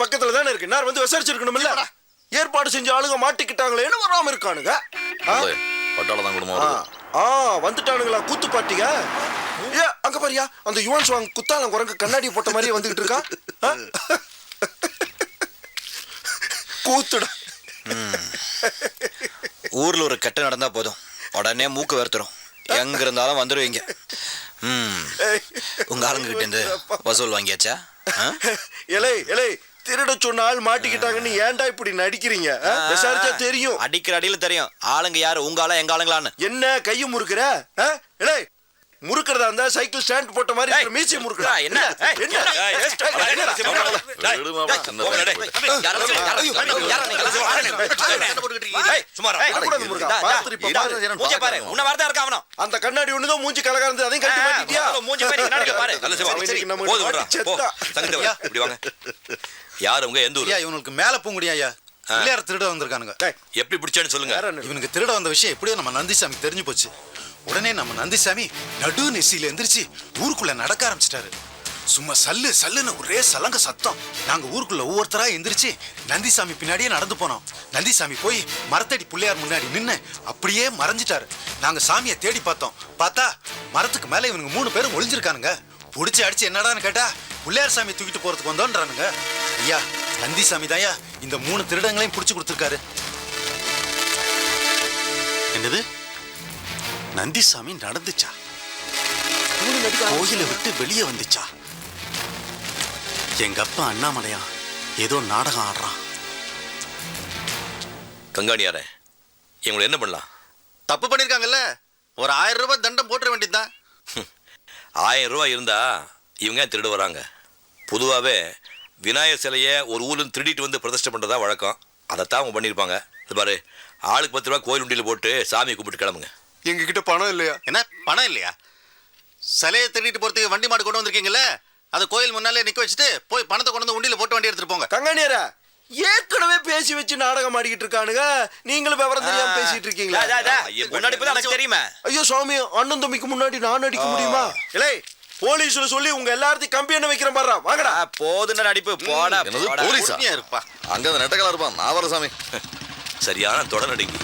பக்கத்துல தானே இருக்கு. நான் வந்து விசாரிச்சிருக்கணும் இல்ல. ஏற்பாடு செஞ்ச ஆளுங்க மாட்டிக்கிட்டாங்களேன்னு வராம இருக்கானுங்க. பட்டாளதான் குடும்பம் வந்துட்டானுங்களா கூத்து பாட்டிங்க. ஏ அங்க பாரியா அந்த யுவான் சுவாங் குத்தாலம் குரங்கு கண்ணாடி போட்ட மாதிரியே வந்துகிட்டு இருக்கா. கூத்துடா. ஊர்ல ஒரு கெட்ட நடந்தா போதும் உடனே மூக்கு வேர்த்துரும். எங்க இருந்தாலும் வந்துடுவீங்க. உங்க ஆளுங்க கிட்ட இருந்து வசூல் வாங்கியாச்சா? இலை இலை திருட சொன்ன ஆள் மாட்டிக்கிட்டாங்கன்னு ஏன்டா இப்படி நடிக்கிறீங்க? விசாரிச்சா தெரியும். அடிக்கிற அடியில தெரியும் ஆளுங்க யாரு, உங்க ஆளா எங்க ஆளுங்களான்னு. என்ன கையை முறுக்குற? இலை முறுக்கிறதா இருந்தா சைக்கிள் ஸ்டாண்ட் போட்ட மாதிரி மீசி முறுக்குறா. என்ன அந்த கண்ணாடி ஒண்ணுதான் மூஞ்சி கலகா இருந்தது. அதையும் கட்டி மாட்டிட்டியா? யாரு உங்க எந்த ஊர்? இவனுக்கு மேல பூங்குடியா ஐயா. பிள்ளையார் திருட வந்திருக்கானுங்க. எப்படி பிடிச்சான்னு சொல்லுங்க. இவனுக்கு திருட வந்த விஷயம் எப்படியோ நம்ம நந்திசாமி தெரிஞ்சு போச்சு. உடனே நம்ம நந்திசாமி நடு நெசியில எந்திரிச்சு ஊருக்குள்ள நடக்க ஆரம்பிச்சிட்டாரு. சும்மா சல்லு சல்லுன்னு ஒரே சலங்க சத்தம். நாங்க ஊருக்குள்ள ஒவ்வொருத்தரா எந்திரிச்சு நந்திசாமி பின்னாடியே நடந்து போனோம். நந்திசாமி போய் மரத்தடி பிள்ளையார் முன்னாடி நின்னு அப்படியே மறைஞ்சிட்டாரு. நாங்க சாமியை தேடி பார்த்தோம். பார்த்தா மரத்துக்கு மேல இவனுங்க 3 பேரும் ஒளிஞ்சிருக்கானுங்க. புடிச்சு அடிச்சு என்னடான்னு கேட்டா பிள்ளையார் சாமி தூக்கிட்டு போறதுக்கு வந்தோன்றானுங்க. ஐயா நந்திசாமி தாயா இந்த 3 திருடங்களையும் புடிச்சு கொடுத்துருக்காரு. என்னது நந்திசாமி நடந்துச்சா? கோயிலை விட்டு வெளியே வந்துச்சா? எங்க அப்பா அண்ணாமலையா ஏதோ நாடகம் ஆடுறான். கங்காணியாரே இவங்களை என்ன பண்ணலாம்? தப்பு பண்ணிருக்காங்கல்ல, ஒரு 1000 ரூபாய் தண்டம் போட்டுற வேண்டியதுதான். 1000 ரூபாய் இருந்தா இவங்க திருட வராங்க. பொதுவாகவே விநாயகர் சிலையை ஒரு ஊர்லேருந்து திருடிட்டு வந்து பிரதிஷ்டை பண்ணுறதா வழக்கம். அதைத்தான் அவங்க பண்ணியிருப்பாங்க. இது பாரு, ஆளுக்கு 10 ரூபா கோயில் உண்டியில் போட்டு சாமியை கும்பிட்டு கிளம்புங்க. எங்ககிட்ட பணம் இல்லையா? என்ன பணம் இல்லையா? சிலையை திருடிட்டு போறதுக்கு வண்டி மாடு கொண்டு வந்திருக்கீங்கல்ல, அதை கோயில் முன்னாலே நிக்க வச்சுட்டு போய் பணத்தை கொண்டு வந்து உண்டியில போட்டு வண்டி எடுத்துட்டு போங்க. கங்காணியாரா ஏற்கனவே பேசி வச்சு நாடகம் ஆடிக்கிட்டு இருக்கானுங்க. நீங்களும் விவரம் தெரியாம பேசிட்டு இருக்கீங்களா? தெரியுமா? ஐயோ சுவாமி, அண்ணன் தம்பிக்கு முன்னாடி நான் அடிக்க முடியுமா? இல்லை போலீஸ்ல சொல்லி உங்க எல்லாத்தையும் கம்பி என்ன வைக்கிற பாரு. வாங்கடா. போதுன்னு நடிப்பு போடா. போலீஸா இருப்பா? அங்க நெட்டக்கலா இருப்பான். நான் வர சாமி. சரியான தொடர் நடிங்க.